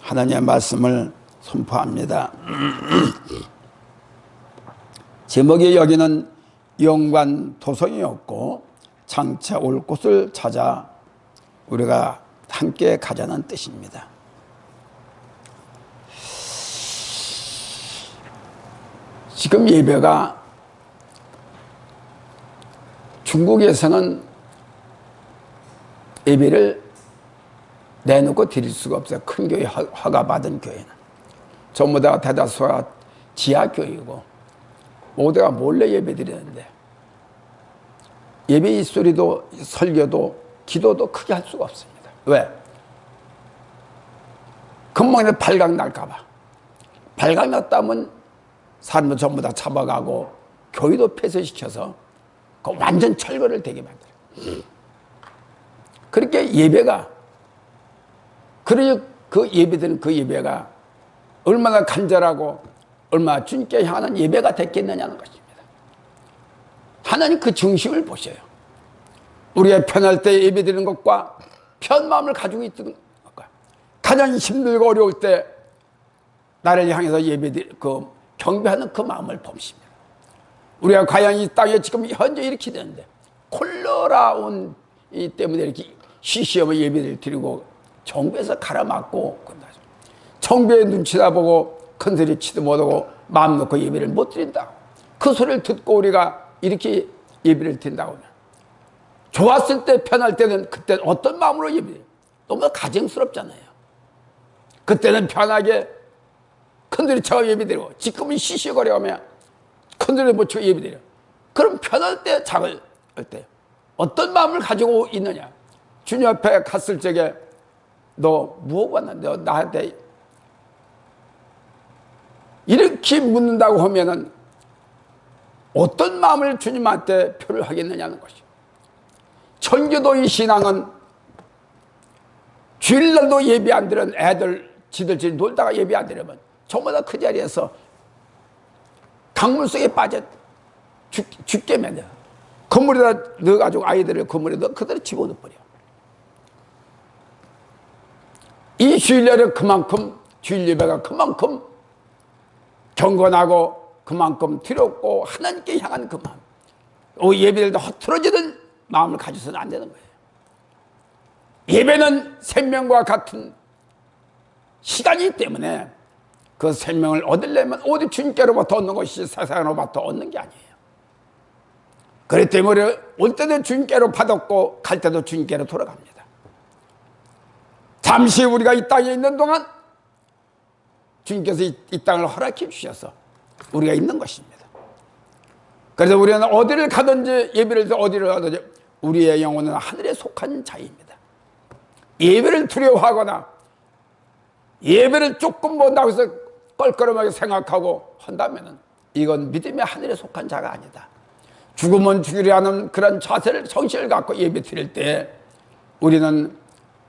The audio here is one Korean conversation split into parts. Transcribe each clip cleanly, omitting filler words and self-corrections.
하나님의 말씀을 선포합니다. 제목이 여기는 영관 도성이었고 장차 올 곳을 찾아 우리가 함께 가자는 뜻입니다. 지금 예배가 중국에서는 예배를 내놓고 드릴 수가 없어요. 큰 교회 허가받은 교회는 전부 다 대다수가 지하교회이고 모두가 몰래 예배 드리는데 예배 소리도 설교도 기도도 크게 할 수가 없습니다. 왜? 금방 발각 날까봐. 발각 났다면 사람들 전부 다 잡아가고 교회도 폐쇄시켜서 그 완전 철거를 되게 만들어요. 그렇게 예배가 그 예배들은 그 예배가 얼마나 간절하고 얼마나 주님께 향하는 예배가 됐겠느냐는 것입니다. 하나님 그 중심을 보셔요. 우리가 편할 때 예배드리는 것과 편 마음을 가지고 있는 것과 가장 힘들고 어려울 때 나를 향해서 경배하는 그 마음을 봅니다. 우리가 과연 이 땅에 지금 현재 이렇게 되는데 콜레라 이 때문에 이렇게 시시하게 예배를 드리고 정부에서 가라맞고 정부의 눈치다 보고 큰 소리 치도 못하고 마음 놓고 예배를 못 드린다고 그 소리를 듣고 우리가 이렇게 예배를 드린다고 하면 좋았을 때 편할 때는 그때는 어떤 마음으로 예배해요? 너무 가증스럽잖아요. 그때는 편하게 큰 소리 치고 예배드리고 지금은 시시거려하면 큰 소리 못 치고 예배드려. 그럼 편할 때 작을 때 어떤 마음을 가지고 있느냐? 주님 앞에 갔을 적에 너 무엇 왔는데 너 나한테 이렇게 묻는다고 하면은 어떤 마음을 주님한테 표를 하겠느냐는 것이죠. 청교도의 신앙은 주일날도 예배 안 드리는 애들 지들끼리 놀다가 예배 안 드리면 전부 다 그 자리에서 강물 속에 빠져 죽게 만들어. 건물에다 넣어가지고 아이들을 건물에 넣어 그대로 집어넣어버려. 이 주일날에 그만큼 주일 예배가 그만큼 경건하고 그만큼 두렵고 하나님께 향한 그 마음, 예배를 허틀어지는 마음을 가져서는 안 되는 거예요. 예배는 생명과 같은 시간이기 때문에 그 생명을 얻으려면 오직 주님께로부터 얻는 것이 세상으로부터 얻는 게 아니에요. 그렇기 때문에 올 때도 주님께로 받았고 갈 때도 주님께로 돌아갑니다. 잠시 우리가 이 땅에 있는 동안 주님께서 이 땅을 허락해 주셔서 우리가 있는 것입니다. 그래서 우리는 어디를 가든지 예배를 해서 어디를 가든지 우리의 영혼은 하늘에 속한 자입니다. 예배를 두려워하거나 예배를 조금 본다고 해서 껄끄러하게 생각하고 한다면 이건 믿음의 하늘에 속한 자가 아니다. 죽으면 죽으려 하는 그런 자세를 성실을 갖고 예배 드릴 때 우리는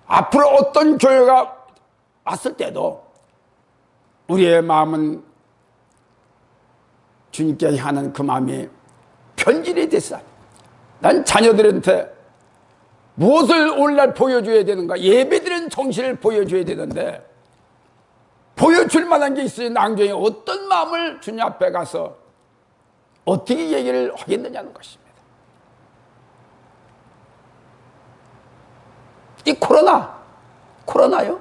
앞으로 어떤 교회가 왔을 때도 우리의 마음은 주님께 향하는 그 마음이 편질이 됐어. 난 자녀들한테 무엇을 오늘날 보여줘야 되는가? 예배드리는 정신을 보여줘야 되는데 보여줄 만한 게 있어야 낭중에 어떤 마음을 주님 앞에 가서 어떻게 얘기를 하겠느냐는 것입니다. 이 코로나요?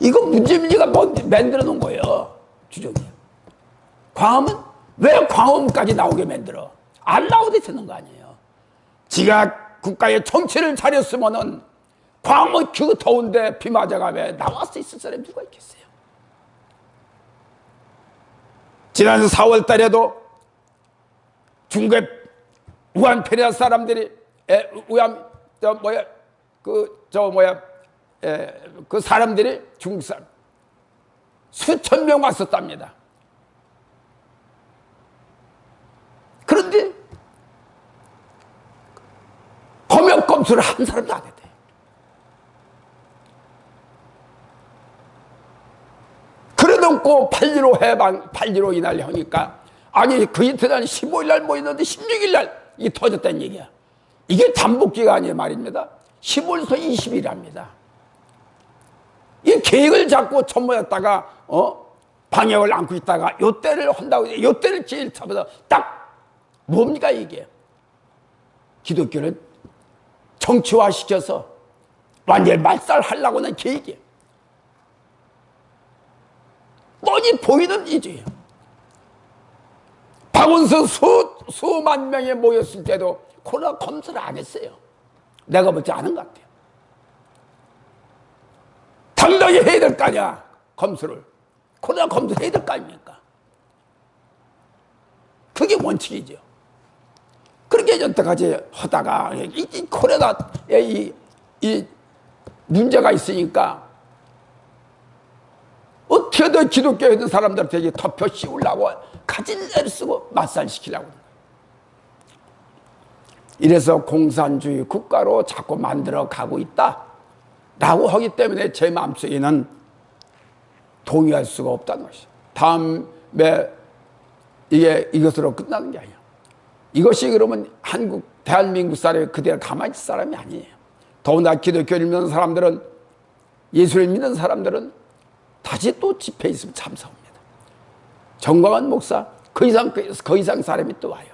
이거 문제가 만들어 놓은 거예요. 주종이. 광화문? 왜 광화문까지 나오게 만들어? 안 나오게 되는 거 아니에요. 지가 국가의 정치를 차렸으면은 광화문 그 더운데 비 맞아가 왜 나와서 있을 사람이 누가 있겠어요? 지난 4월 달에도 중국의 우한 페리아 사람들이 그 사람들이 중국 사람 수천 명 왔었답니다. 그런데 검역 검수를 한 사람도 안 했대요. 그래놓고 8.15 이날 하니까 아니 그 이튿날 15일 날 모였는데 16일 날 이게 터졌다는 얘기야. 이게 잠복기가 아니에요 말입니다. 15일에서 20일 합니다. 이 계획을 잡고 천모였다가 방역을 안고 있다가 요 때를 한다고 요 때를 제일 잡아서 딱 뭡니까 이게? 기독교를 정치화시켜서 완전히 말살하려고 하는 계획이에요. 뻔히 보이는 일이에요. 박원순 수만 명이 모였을 때도 코로나 검사를 안 했어요. 내가 볼지 않은 것 같아요. 당당히 해야 될 거 아니야, 검수를. 코로나 검수 해야 될 거 아닙니까? 그게 원칙이죠. 그렇게 여태까지 하다가 이 코로나에 이 문제가 있으니까 어떻게든 기독교에 있는 사람들한테 터표 씌우려고 가진 애를 쓰고 맞살시키려고. 이래서 공산주의 국가로 자꾸 만들어 가고 있다 라고 하기 때문에 제 마음속에는 동의할 수가 없다는 것이죠. 다음에 이것으로 끝나는 게 아니에요. 이것이 그러면 대한민국 사람이 그대로 가만히 있을 사람이 아니에요. 더군다나 기독교를 믿는 사람들은, 예수를 믿는 사람들은 다시 또 집회에 있으면 참석합니다. 정광훈 목사 그 이상 사람이 또 와요.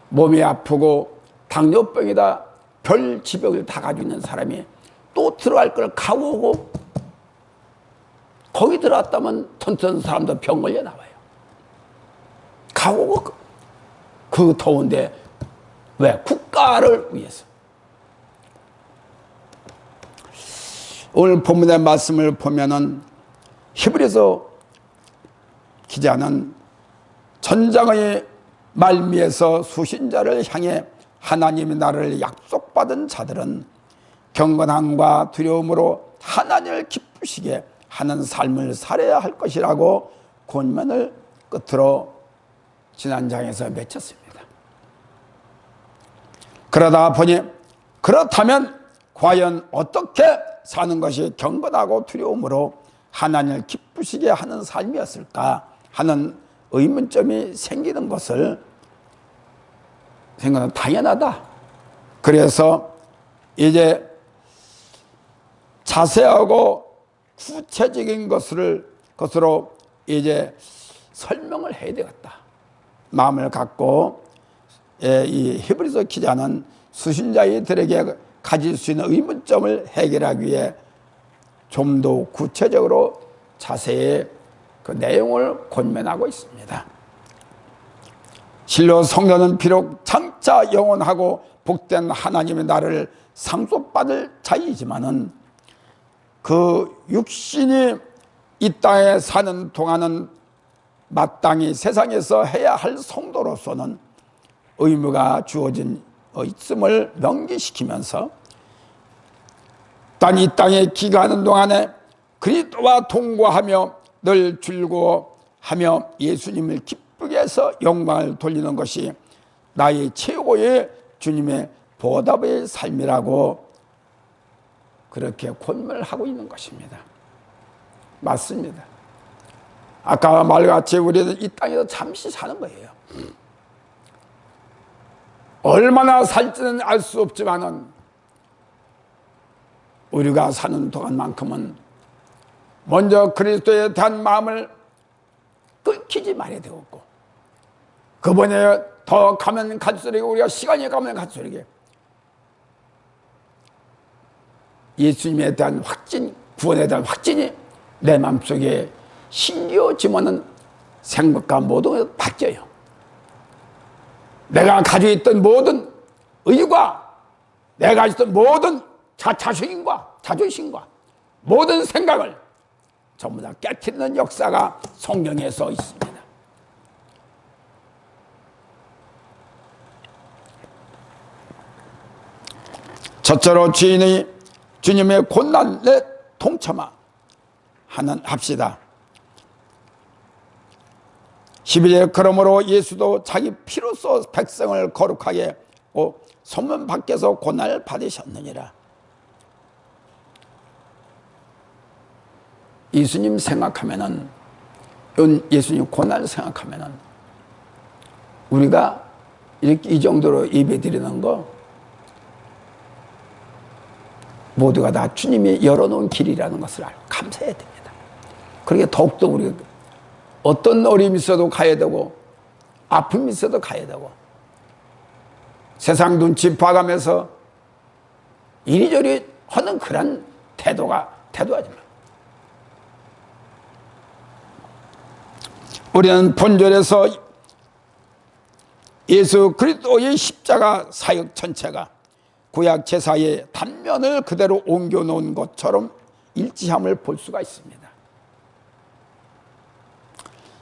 몸이 아프고 당뇨병이다 별 지병을 다 가지고 있는 사람이 또 들어갈 걸 각오하고 거기 들어갔다면 튼튼 사람도 병 걸려 나와요. 각오하고 그 더운데 왜? 국가를 위해서. 오늘 본문의 말씀을 보면은 히브리서 기자는 전장의 말미에서 수신자를 향해 하나님이 나를 약속받은 자들은 경건함과 두려움으로 하나님을 기쁘시게 하는 삶을 살아야 할 것이라고 권면을 끝으로 지난 장에서 맺혔습니다. 그러다 보니 그렇다면 과연 어떻게 사는 것이 경건하고 두려움으로 하나님을 기쁘시게 하는 삶이었을까 하는 의문점이 생기는 것을 생각하면 당연하다. 그래서 이제 자세하고 구체적인 것으로 이제 설명을 해야 되겠다 마음을 갖고 이 히브리서 기자는 수신자들에게 가질 수 있는 의문점을 해결하기 위해 좀 더 구체적으로 자세히 그 내용을 권면하고 있습니다. 실로 성도는 비록 장차 영원하고 복된 하나님의 나라를 상속받을 자이지만은 그 육신이 이 땅에 사는 동안은 마땅히 세상에서 해야 할 성도로서는 의무가 주어진 있음을 명기시키면서 이 땅에 기가하는 동안에 그리스도와 동거하며 늘 즐거워하며 예수님을 기쁘게 해서 영광을 돌리는 것이 나의 최고의 주님의 보답의 삶이라고 그렇게 권면을 하고 있는 것입니다. 맞습니다. 아까 말같이 우리는 이 땅에서 잠시 사는 거예요. 얼마나 살지는 알 수 없지만은 우리가 사는 동안만큼은 먼저 그리스도에 대한 마음을 끊기지 말아야 되겠고, 그분에 더 가면 갈수록 우리가 시간이 가면 갈수록 예수님에 대한 확신, 구원에 대한 확신이 내 마음속에 심겨지면은 생각과 모든 것이 바뀌어요. 내가 가지고 있던 모든 의와 내가 가지고 있던 모든 자존심과 모든 생각을 전부 다 깨트리는 역사가 성경에 써 있습니다. 첫째로 주님의 고난에 합시다. 11절 그러므로 예수도 자기 피로써 백성을 거룩하게 하고 소문 밖에서 고난을 받으셨느니라. 예수님 생각하면은, 예수님 고난을 생각하면은 우리가 이렇게 이 정도로 예배 드리는 거 모두가 다 주님이 열어놓은 길이라는 것을 알고 감사해야 됩니다. 그러게 더욱더 우리가 어떤 어려움이 있어도 가야 되고 아픔이 있어도 가야 되고 세상 눈치 봐가면서 이리저리 하는 그런 태도하지 마. 우리는 본절에서 예수 그리스도의 십자가 사역 전체가 구약 제사의 단면을 그대로 옮겨놓은 것처럼 일치함을 볼 수가 있습니다.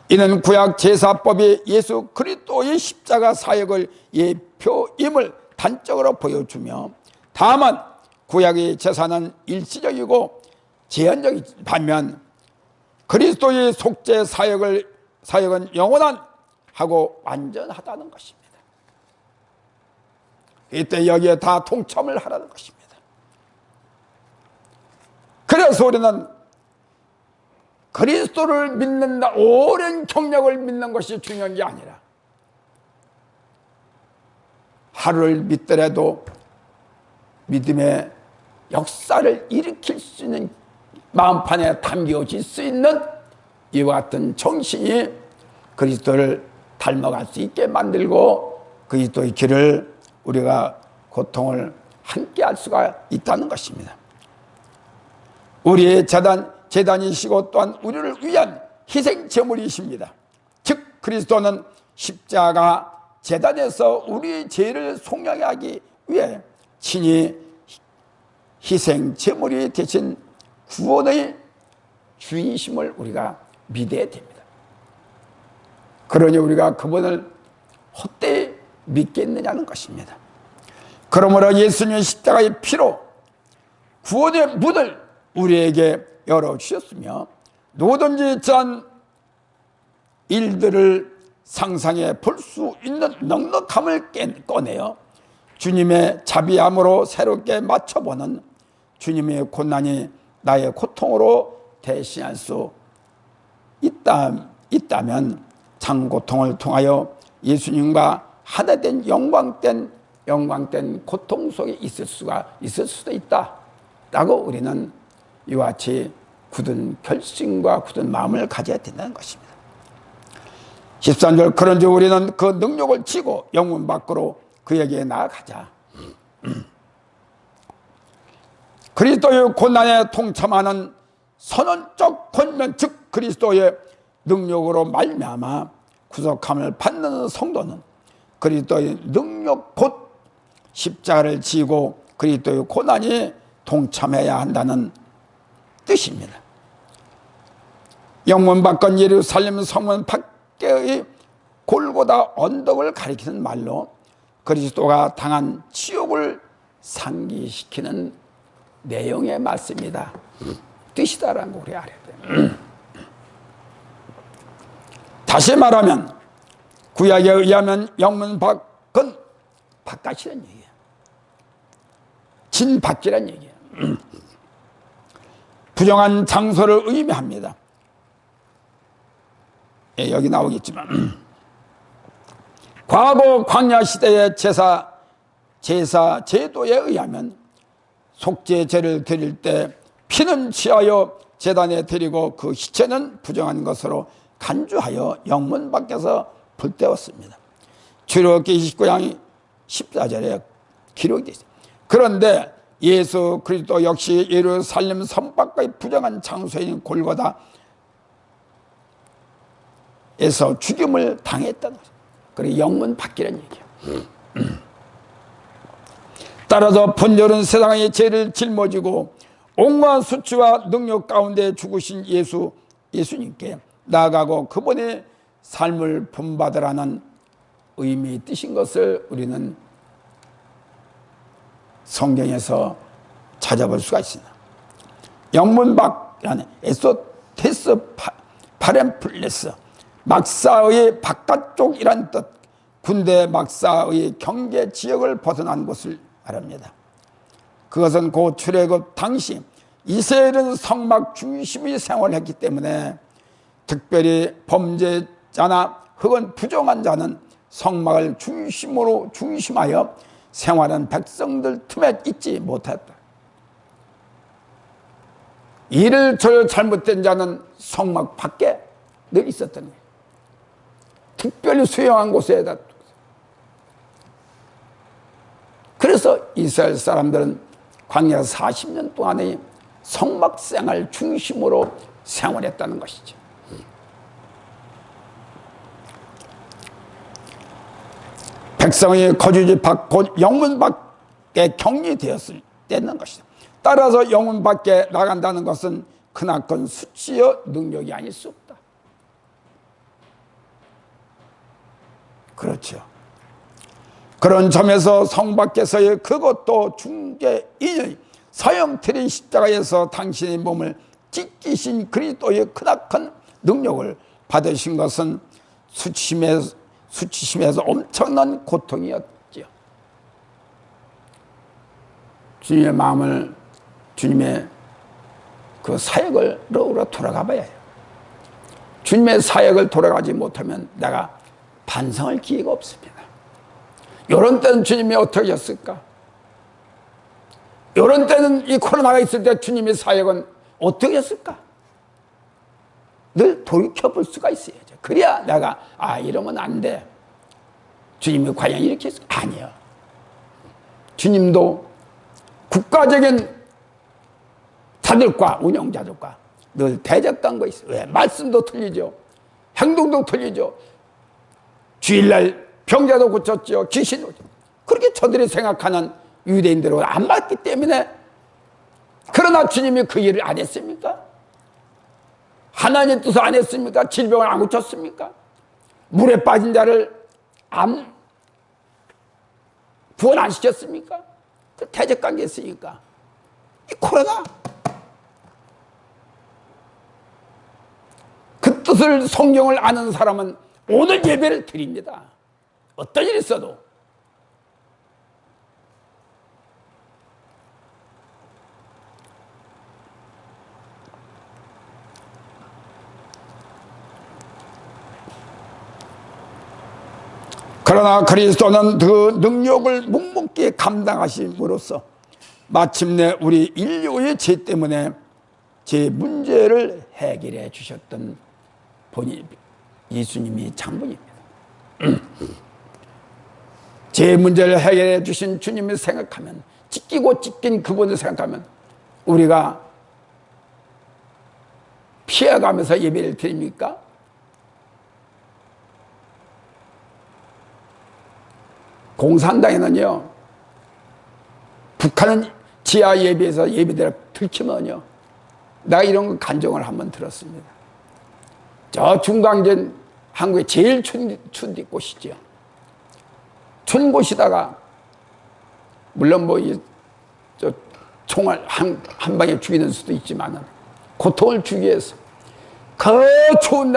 이는 구약 제사법이 예수 그리스도의 십자가 사역을 예표임을 단적으로 보여주며, 다만 구약의 제사는 일시적이고 제한적인 반면 그리스도의 속죄 사역은 영원하고 완전하다는 것입니다. 이때 여기에 다 동참을 하라는 것입니다. 그래서 우리는 그리스도를 믿는다, 오랜 경력을 믿는 것이 중요한 게 아니라 하루를 믿더라도 믿음의 역사를 일으킬 수 있는 마음판에 담겨질 수 있는 이와 같은 정신이 그리스도를 닮아갈 수 있게 만들고 그리스도의 길을 우리가 고통을 함께 할 수가 있다는 것입니다. 우리의 재단이시고 또한 우리를 위한 희생 제물이십니다. 즉 그리스도는 십자가 재단에서 우리의 죄를 속량하기 위해 친히 희생 제물이 되신 구원의 주인이심을 우리가 믿어야 됩니다. 그러니 우리가 그분을 헛되이 믿겠느냐는 것입니다. 그러므로 예수님의 십자가의 피로 구원의 문을 우리에게 열어주셨으며 누구든지 전 일들을 상상해 볼 수 있는 넉넉함을 꺼내어 주님의 자비함으로 새롭게 맞춰보는 주님의 고난이 나의 고통으로 대신할 수 있다면 장고통을 통하여 예수님과 하나 된 영광된 고통 속에 있을 수도 있다라고 우리는 이와 같이 굳은 결심과 굳은 마음을 가져야 된다는 것입니다. 13절 그런즉 우리는 그 능력을 지고 영문 밖으로 그에게 나아가자. 그리스도의 고난에 동참하는 선언적 권면 즉 그리스도의 능력으로 말미암아 구속함을 받는 성도는 그리스도의 능력 곧 십자가를 지고 그리스도의 고난에 동참해야 한다는 뜻입니다. 영문 밖은 예루살렘 성문 밖의 골고다 언덕을 가리키는 말로 그리스도가 당한 지옥을 상기시키는 내용의 말씀이다. 뜻이다라는 거 우리 알아야 돼요. 다시 말하면 구약에 의하면 영문 밖은 바깥이라는 얘기예요. 진 밖이라는 얘기예요. 부정한 장소를 의미합니다. 예, 여기 나오겠지만 과거 광야 시대의 제사 제도에 의하면 속죄제를 드릴 때 피는 취하여 제단에 드리고 그 시체는 부정한 것으로 간주하여 영문 밖에서 불태웠습니다. 출애굽기 29장 14절에 기록이 되어 있습니다. 그런데 예수 그리스도 역시 예루살렘 성 밖의 부정한 장소인 골고다에서 죽임을 당했다는 것입니다. 그리고 영문 밖이라는 얘기예요. 따라서 본절은 세상의 죄를 짊어지고 온갖 수치와 능력 가운데 죽으신 예수님께 나아가고 그분의 삶을 본받으라는 의미 뜻인 것을 우리는 성경에서 찾아볼 수가 있습니다. 영문 밖 안에 에소테스 파렘플레스 막사의 바깥쪽이란 뜻, 군대 막사의 경계 지역을 벗어난 곳을 말합니다. 그것은 고 출애굽 당시 이스라엘은 성막 중심의 생활을 했기 때문에 특별히 범죄자나 혹은 부정한 자는 성막을 중심하여 생활한 백성들 틈에 있지 못했다. 이를 저를 잘못된 자는 성막 밖에 늘 있었던 거예요. 특별히 수용한 곳에다. 그래서 이스라엘 사람들은 광야 40년 동안의 성막 생활 중심으로 생활했다는 것이죠. 백성의 거주지 밖, 곧 영문 밖에 격리되었을 때는 것이다. 따라서 영문 밖에 나간다는 것은 크나큰 수치여 능력이 아닐 수 없다. 그렇죠. 그런 점에서 성 밖에서의 그것도 중개 인연이 서형틀인 십자가에서 당신의 몸을 찢기신 그리스도의 크나큰 능력을 받으신 것은 수치심에서 엄청난 고통이었죠. 주님의 마음을, 주님의 그 사역으로 돌아가 봐야 해요. 주님의 사역을 돌아가지 못하면 내가 반성할 기회가 없습니다. 이런 때는 주님이 어떻게 했을까? 이런 때는 이 코로나가 있을 때 주님의 사역은 어떻게 했을까? 늘 돌이켜볼 수가 있어야죠. 그래야 내가 이러면 안 돼. 주님이 과연 이렇게 했을까? 아니요. 주님도 국가적인 자들과 운영자들과 늘 대적관계 있어요. 왜? 말씀도 틀리죠. 행동도 틀리죠. 주일날 병자도 고쳤죠. 귀신도. 그렇게 저들이 생각하는 유대인들하고 안 맞기 때문에. 그러나 주님이 그 일을 안 했습니까? 하나님 뜻을 안 했습니까? 질병을 안 고쳤습니까? 물에 빠진 자를 구원 안 시켰습니까? 그 대적관계 있으니까. 이 코로나. 그 뜻을, 성경을 아는 사람은 오늘 예배를 드립니다. 어떤 일이 있어도. 그러나 그리스도는 그 능력을 묵묵히 감당하심으로써 마침내 우리 인류의 죄 때문에 제 문제를 해결해 주셨던 본인 예수님이 장본입니다. 제 문제를 해결해 주신 주님을 생각하면, 찢기고 찢긴 그분을 생각하면 우리가 피해가면서 예배를 드립니까? 공산당에는요, 북한은 지하 예배에서 예배대를 들키면요, 나 이런 거 간증을 한번 들었습니다. 저 중강전 한국의 제일 추운 곳이죠. 추운 곳이다가 물론 저 총알 한 방에 죽이는 수도 있지만 고통을 주기 위해서 그 추운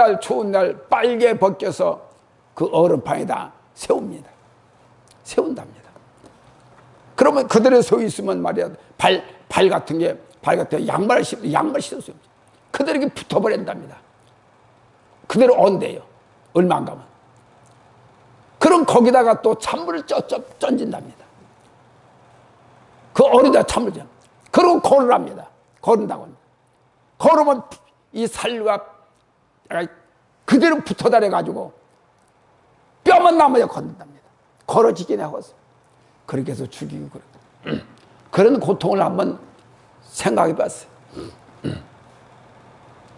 날 빨개 벗겨서 그 얼음판에다 세웁니다. 세운답니다. 그러면 그들의 서 있으면 말이야, 발 같은 양말 신었어요. 그들에게 붙어버린답니다. 그대로 온대요. 얼마 안 가면. 그럼 거기다가 또 찬물을 쩐진답니다. 그 얼음에다 찬물을 줘. 그리고 걸으랍니다. 걸은다고 합니다. 걸으면 이 살과 그대로 붙어 다녀가지고 뼈만 남아야 걷는답니다. 걸어지긴 하고 그렇게 해서 죽이고 그러고. 그런 고통을 한번 생각해 봤어요.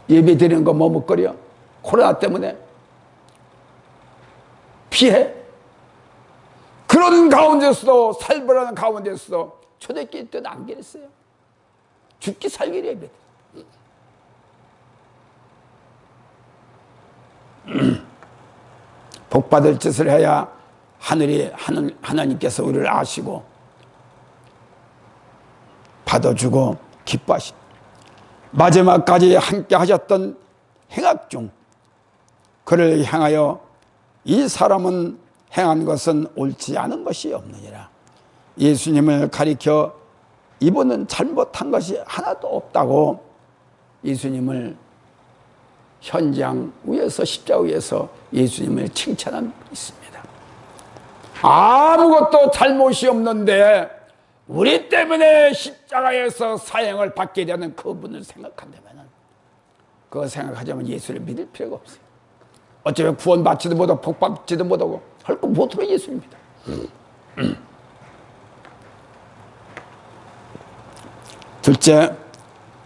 예배 드리는 거 머뭇거려. 코로나 때문에 피해. 그런 가운데서도, 살벌하는 가운데서도 초대교회 때는 안 그랬어요. 죽기 살기를 예배. 복받을 짓을 해야 하나님께서 우리를 아시고 받아주고 기뻐하시. 마지막까지 함께 하셨던 행악 중 그를 향하여 이 사람은 행한 것은 옳지 않은 것이 없느니라. 예수님을 가리켜 이분은 잘못한 것이 하나도 없다고 예수님을 현장 위에서, 십자가 위에서 예수님을 칭찬한 분이 있습니다. 아무것도 잘못이 없는데 우리 때문에 십자가에서 사형을 받게 되는 그분을 생각한다면, 그거 생각하자면 예수를 믿을 필요가 없어요. 어쩌면 구원받지도 못하고 복받지도 못하고 할 거 못하면 예수입니다. 둘째,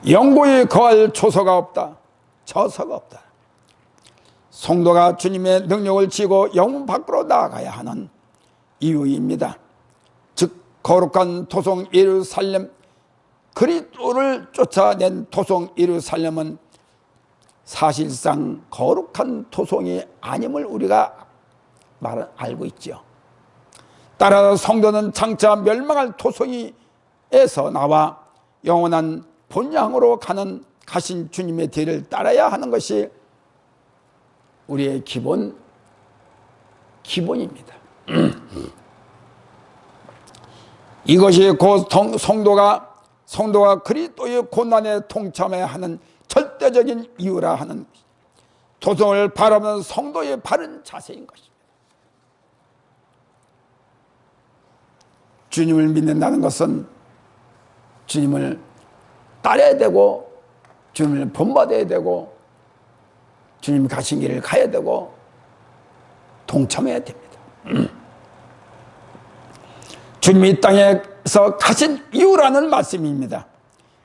영구히 거할 초소가 없다. 저서가 없다. 성도가 주님의 능력을 지고 영문 밖으로 나아가야 하는 이유입니다. 즉 거룩한 토성 예루살렘, 그리스도를 쫓아낸 토성 예루살렘은 사실상 거룩한 토성이 아님을 우리가 알고 있죠. 따라서 성도는 장차 멸망할 토성이에서 나와 영원한 본향으로 가신 주님의 뒤를 따라야 하는 것이 우리의 기본입니다. 이것이 곧 성도가 그리스도의 고난에 동참해야 하는 절대적인 이유라 하는 토성을 바라보는 성도의 바른 자세인 것입니다. 주님을 믿는다는 것은 주님을 따라야 되고, 주님을 본받아야 되고, 주님 가신 길을 가야 되고, 동참해야 됩니다. 주님이 이 땅에서 가신 이유라는 말씀입니다.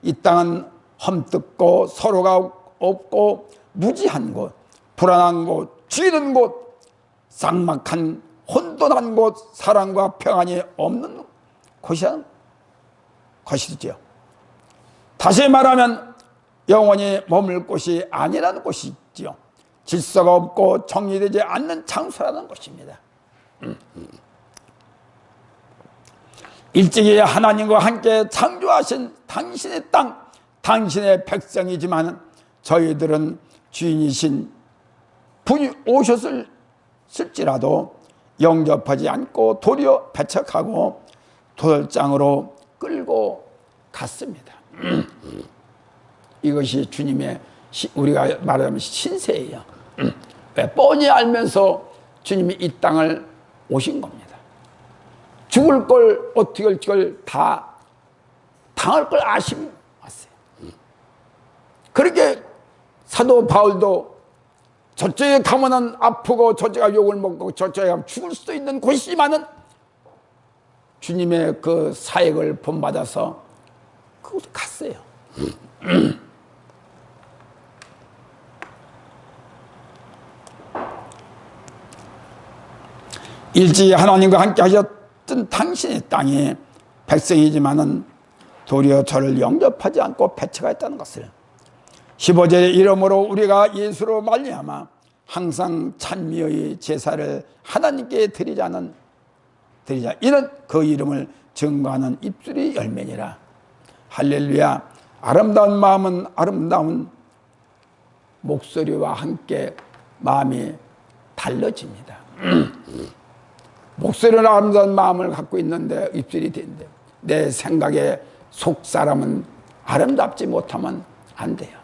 이 땅은 험뜯고 서로가 없고 무지한 곳, 불안한 곳, 쥐는 곳, 쌍막한 혼돈한 곳, 사랑과 평안이 없는 곳이라는 것이죠. 다시 말하면 영원히 머물 곳이 아니라는 곳이지요. 질서가 없고 정리되지 않는 장소라는 것입니다. 일찍이 하나님과 함께 창조하신 당신의 땅, 당신의 백성이지만 저희들은 주인이신 분이 오셨을지라도 영접하지 않고 도리어 배척하고 도살장으로 끌고 갔습니다. 이것이 주님의 우리가 말하자면 신세예요. 왜? 뻔히 알면서 주님이 이 땅을 오신 겁니다. 죽을 걸, 어떻게 할 걸 다 당할 걸 아시고 왔어요. 그렇게 사도 바울도 저쪽에 가면은 아프고 저쪽에 욕을 먹고 저쪽에 가면 죽을 수도 있는 곳이지만은 주님의 그 사역을 본받아서 그곳에 갔어요. 일찍이 하나님과 함께 하셨던 당신의 땅이 백성이지만은 도리어 저를 영접하지 않고 배척하였다는 것을 15절의 이름으로 우리가 예수로 말미암아 항상 찬미의 제사를 하나님께 드리자. 이는 그 이름을 증거하는 입술이 열매니라. 할렐루야. 아름다운 마음은 아름다운 목소리와 함께 마음이 달라집니다. 목소리는 아름다운 마음을 갖고 있는데 입술이 되는데 내 생각에 속 사람은 아름답지 못하면 안 돼요.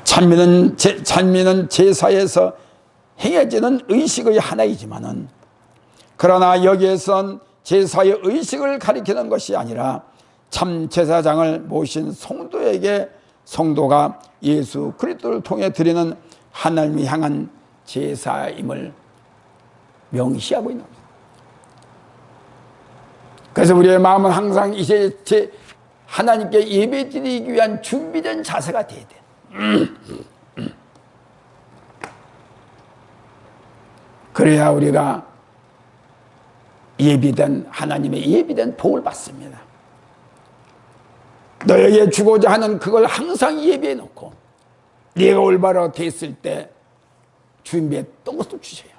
찬미는 제사에서 행해지는 의식의 하나이지만은 그러나 여기에선 제사의 의식을 가리키는 것이 아니라 참 제사장을 모신 성도에게 성도가 예수 그리스도를 통해 드리는 하나님이 향한 제사임을 명시하고 있는 겁니다. 그래서 우리의 마음은 항상 이제 하나님께 예배드리기 위한 준비된 자세가 돼야 돼. 그래야 우리가 예비된 하나님의 예비된 복을 받습니다. 너에게 주고자 하는 그걸 항상 예비해 놓고 네가 올바로 됐을 때 준비했던 것도 주세요.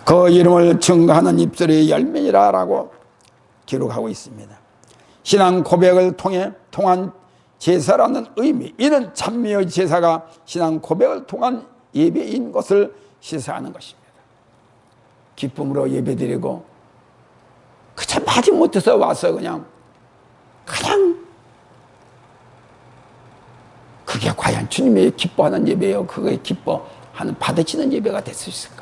그 이름을 증거하는 입술의 열매니라라고 기록하고 있습니다. 신앙 고백을 통한 제사라는 의미, 이는 찬미의 제사가 신앙 고백을 통한 예배인 것을 시사하는 것입니다. 기쁨으로 예배드리고 그저 마지 못해서 와서 그냥 과연 주님이 기뻐하는 예배요, 그거에 기뻐하는 받으시는 예배가 될 수 있을까?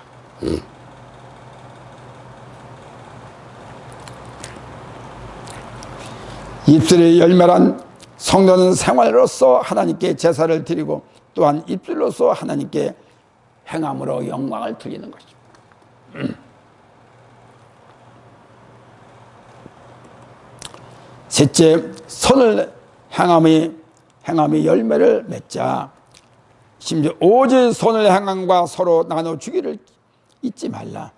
입술의 열매란 성도는 생활로서 하나님께 제사를 드리고 또한 입술로서 하나님께 행함으로 영광을 드리는 것입니다. 셋째, 선을 행함이 열매를 맺자. 심지어 오직 선을 행함과 서로 나눠주기를 잊지 말라.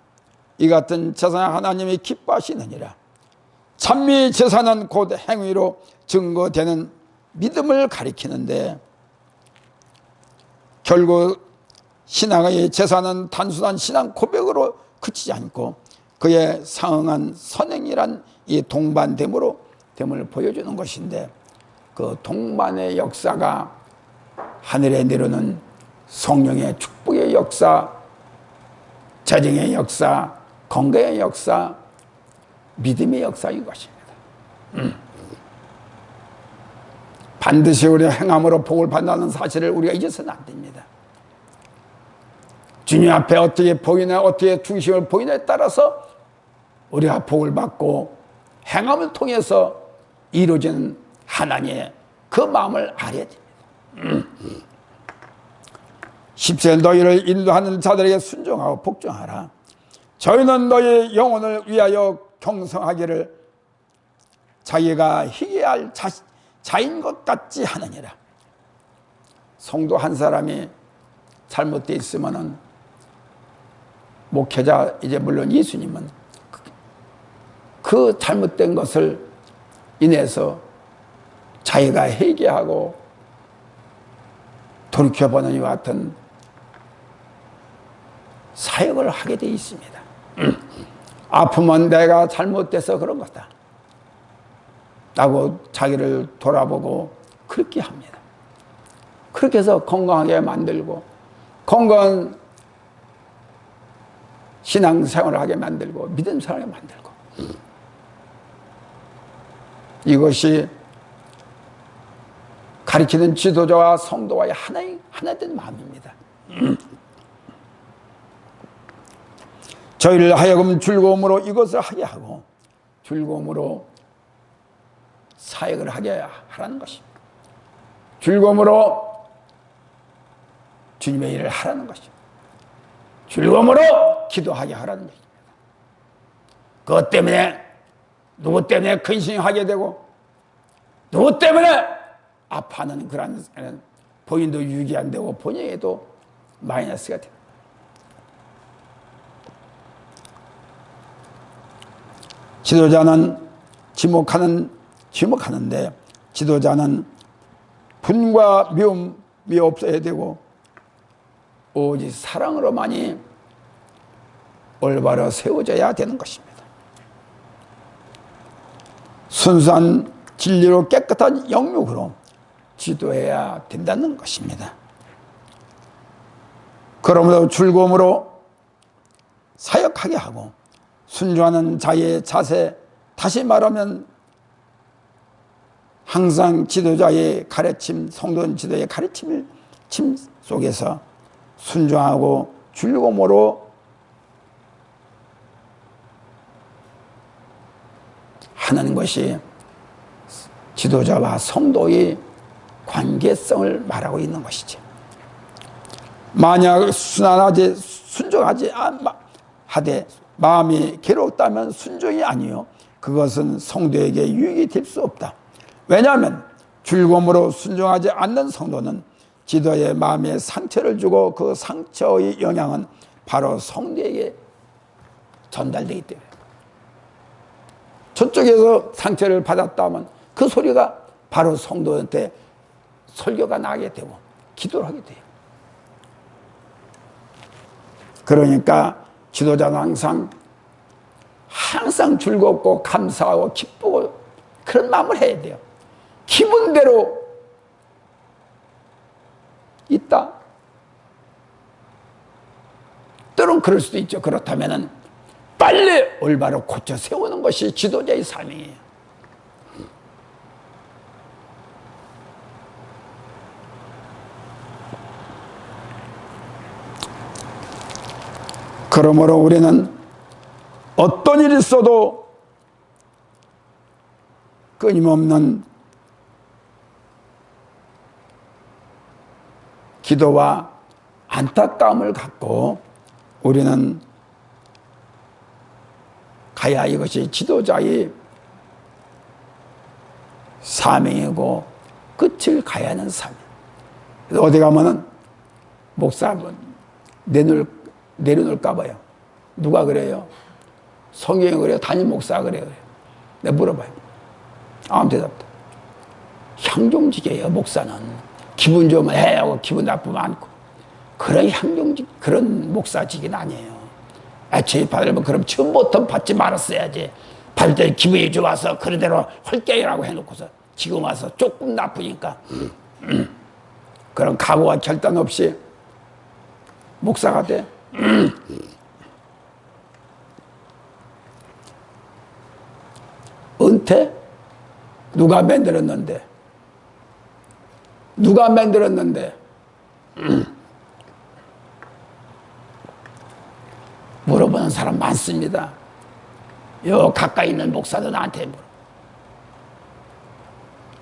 이 같은 제사는 하나님이 기뻐하시느니라. 찬미 제사는 곧 행위로 증거되는 믿음을 가리키는데, 결국 신앙의 제사는 단순한 신앙 고백으로 그치지 않고 그에 상응한 선행이란 이 동반됨을 보여주는 것인데, 그 동반의 역사가 하늘에 내려오는 성령의 축복의 역사, 재정의 역사, 건강의 역사, 믿음의 역사인 것입니다. 반드시 우리 행함으로 복을 받는다는 사실을 우리가 잊어서는 안 됩니다. 주님 앞에 어떻게 보이나, 어떻게 중심을 보이냐에 따라서 우리가 복을 받고 행함을 통해서 이루어지는 하나님의 그 마음을 알아야 됩니다. 10세 너희를 인도하는 자들에게 순종하고 복종하라. 저희는 너희 영혼을 위하여 경성하기를 자기가 희귀할 자인 것 같지 하느니라. 성도 한 사람이 잘못되어 있으면은 목회자, 이제 물론 예수님은 그 잘못된 것을 인해서 자기가 회개하고 돌이켜보는 이와 같은 사역을 하게 되어 있습니다. 아프면 내가 잘못돼서 그런 거다 라고 자기를 돌아보고 그렇게 합니다. 그렇게 해서 건강하게 만들고 건강한 신앙생활을 하게 만들고 믿음 생활을 하게 만들고, 이것이 가르치는 지도자와 성도와의 하나된 마음입니다. 저희를 하여금 즐거움으로 이것을 하게 하고 즐거움으로 사역을 하게 하라는 것입니다. 즐거움으로 주님의 일을 하라는 것입니다. 즐거움으로 기도하게 하라는 것입니다. 그것 때문에 누구 때문에 근심하게 되고 누구 때문에 아파하는 그런 본인도 유익이 안 되고 본인에게도 마이너스가 됩니다. 지도자는 지목하는데 지도자는 분과 미움이 없어야 되고 오직 사랑으로만이 올바로 세워져야 되는 것입니다. 순수한 진리로 깨끗한 영육으로 지도해야 된다는 것입니다. 그러므로 즐거움으로 사역하게 하고 순종하는 자의 자세, 다시 말하면 항상 지도자의 가르침, 성도 지도의 가르침 속에서 순종하고 즐거움으로 하는 것이 지도자와 성도의 관계성을 말하고 있는 것이죠. 만약 순종하지 하되 마음이 괴롭다면 순종이 아니요 그것은 성도에게 유익이 될 수 없다. 왜냐하면 즐거움으로 순종하지 않는 성도는 지도의 마음에 상처를 주고 그 상처의 영향은 바로 성도에게 전달되기 때문에, 저쪽에서 상처를 받았다면 그 소리가 바로 성도한테 설교가 나게 되고 기도를 하게 돼요. 그러니까 지도자는 항상 즐겁고 감사하고 기쁘고 그런 마음을 해야 돼요. 기분대로 있다. 때론 그럴 수도 있죠. 그렇다면 빨리 올바로 고쳐 세우는 것이 지도자의 사명이에요. 그러므로 우리는 어떤 일이 있어도 끊임없는 기도와 안타까움을 갖고 우리는 가야 이것이 지도자의 사명이고 끝을 가야 하는 사명. 그래서 어디 가면은 목사 내려놓을까 봐요. 누가 그래요? 성경이 그래요? 담임 목사가 그래요? 내가 물어봐요. 아무 대답도. 향종직이에요, 목사는. 기분 좋으면 해야 하고 기분 나쁘면 않고. 그런 향종직, 그런 목사직은 아니에요. 애초에 받으려면 그럼 처음부터 받지 말았어야지. 받을 때 기분이 좋아서 그대로 헐게이라고 해놓고서 지금 와서 조금 나쁘니까 그런 각오와 결단 없이 목사가 돼. 은퇴? 누가 만들었는데? 누가 만들었는데? 물어보는 사람 많습니다. 요 가까이 있는 목사도 나한테 물어.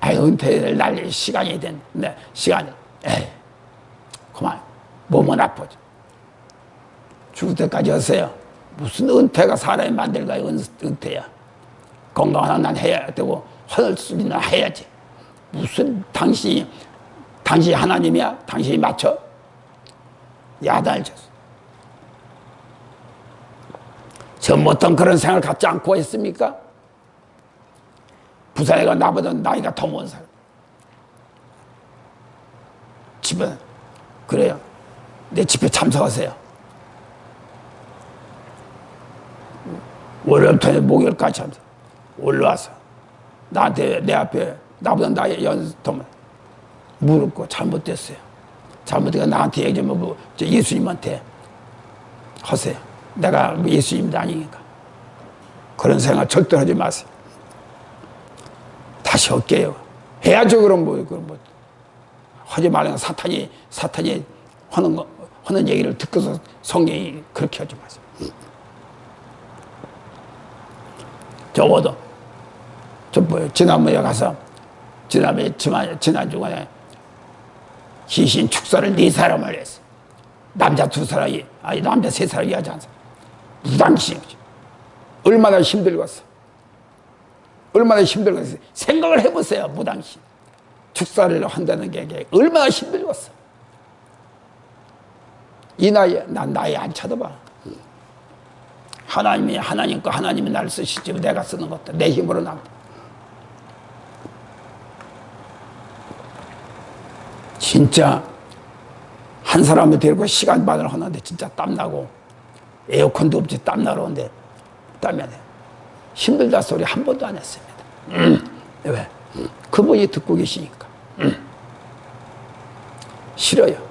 아이, 은퇴를 날릴 시간이 됐네. 시간이. 에이, 그만. 몸은 아프죠. 죽을 때까지 하세요. 무슨 은퇴가 사람이 만들까, 은퇴야. 건강하나 난 해야 되고, 하늘 수리나 해야지. 무슨 당신이 하나님이야? 당신이 맞춰? 야단을 쳤어. 전부터 그런 생각을 갖지 않고 했습니까? 부산에가 나보다 나이가 더 먼 사람. 집에, 그래요. 내 집에 참석하세요. 월요일부터 목요일까지 참석. 올라와서 나한테 내 앞에 나보다 나이 연습하면 물었고 잘못됐어요. 잘못되니까 나한테 얘기 좀 하고 예수님한테 하세요. 내가 예수님도 아니니까. 그런 생각 절대 하지 마세요. 다시 할게요. 해야죠. 그럼 뭐 하지 말라는 사탄이 하는 얘기를 듣고서 성경이 그렇게 하지 마세요. 적어도 지난번에 가서 지난주간에 귀신 축사를 4사람을 했어. 남자 2사람이, 아니 남자 3사람이, 여자 1사람. 무당신이지. 얼마나 힘들겠어. 얼마나 힘들겠어. 생각을 해보세요. 무당신. 축사를 한다는 게 얼마나 힘들겠어. 이 나이에 난 나이 안 쳐다봐. 하나님이 나를 쓰시지 내가 쓰는 것도 내 힘으로 난. 진짜 한 사람을 데리고 시간 반을 하는데 진짜 땀나고 에어컨도 없지 땀나러 오는데 땀이 안 나. 힘들다 소리 한 번도 안 했습니다. 왜? 그분이 듣고 계시니까. 싫어요.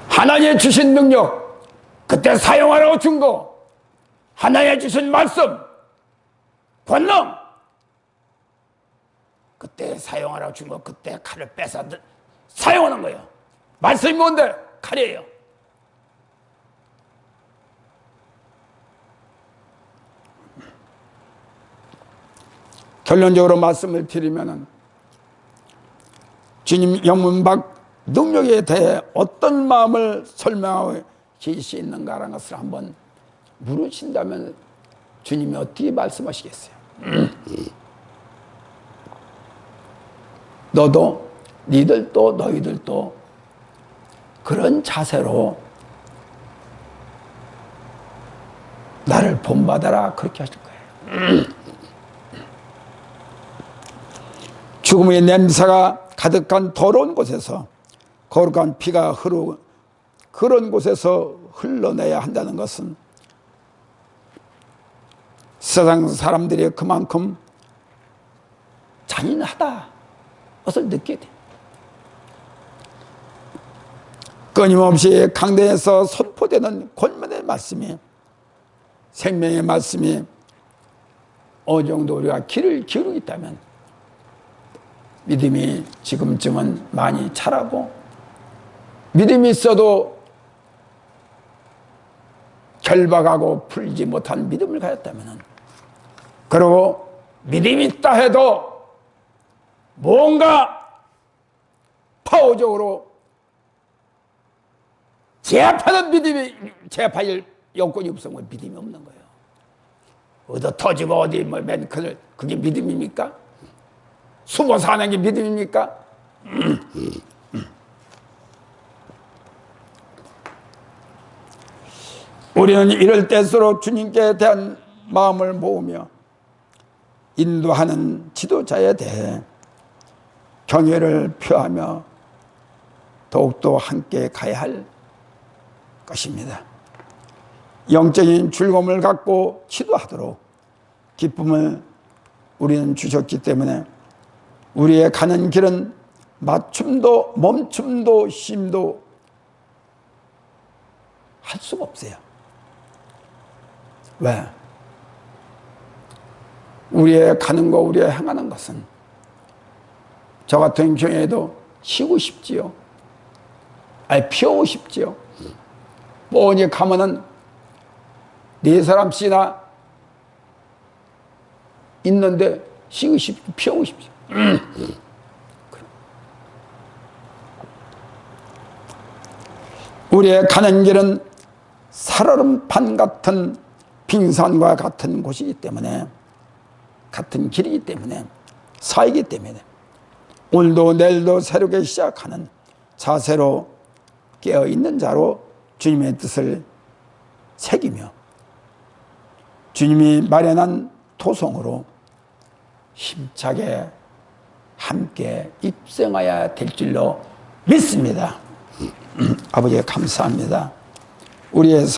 하나님이 주신 능력 그때 사용하라고 준 거, 하나님이 주신 말씀, 권능, 그때 사용하라고 준 거, 그때 칼을 뺏어 사용하는 거예요. 말씀이 뭔데? 칼이에요. 결론적으로 말씀을 드리면은 주님 영문 밖 능력에 대해 어떤 마음을 설명하고 계시 있는가라는 것을 한번 물으신다면 주님이 어떻게 말씀하시겠어요? 너도 니들도 너희들도 그런 자세로 나를 본받아라 그렇게 하실 거예요. 죽음의 냄새가 가득한 더러운 곳에서 거룩한 피가 그런 곳에서 흘러내야 한다는 것은 세상 사람들이 그만큼 잔인하다 것을 느끼게 돼. 끊임없이 강단에서 선포되는 권면의 말씀이, 생명의 말씀이 어느 정도 우리가 귀를 기울이고 있다면 믿음이 지금쯤은 많이 자라고, 믿음이 있어도 결박하고 풀지 못한 믿음을 가졌다면, 그리고 믿음이 있다 해도 뭔가 파워적으로 제압하는 믿음이, 제압할 여건이 없으면 믿음이 없는 거예요. 어디 터지고 어디 뭐 맨큰을, 그게 믿음입니까? 숨어 사는 게 믿음입니까? 우리는 이럴 때일수록 주님께 대한 마음을 모으며 인도하는 지도자에 대해 경외를 표하며 더욱더 함께 가야 할 것입니다. 영적인 즐거움을 갖고 지도하도록 기쁨을 우리는 주셨기 때문에 우리의 가는 길은 맞춤도 멈춤도 쉼도 할 수가 없어요. 왜? 우리의 가는 거, 우리의 행하는 것은 저 같은 경우에도 쉬고 싶지요. 아니, 피우고 싶지요. 뻔히 가면은 4사람씩이나 있는데 쉬고 싶고 피우고 싶죠. 우리의 가는 길은 살얼음판 같은 빙산과 같은 곳이기 때문에, 같은 길이기 때문에, 사이기 때문에 오늘도 내일도 새롭게 시작하는 자세로 깨어있는 자로 주님의 뜻을 새기며 주님이 마련한 토성으로 힘차게 함께 입생해야 될 줄로 믿습니다. 아버지 감사합니다. 우리의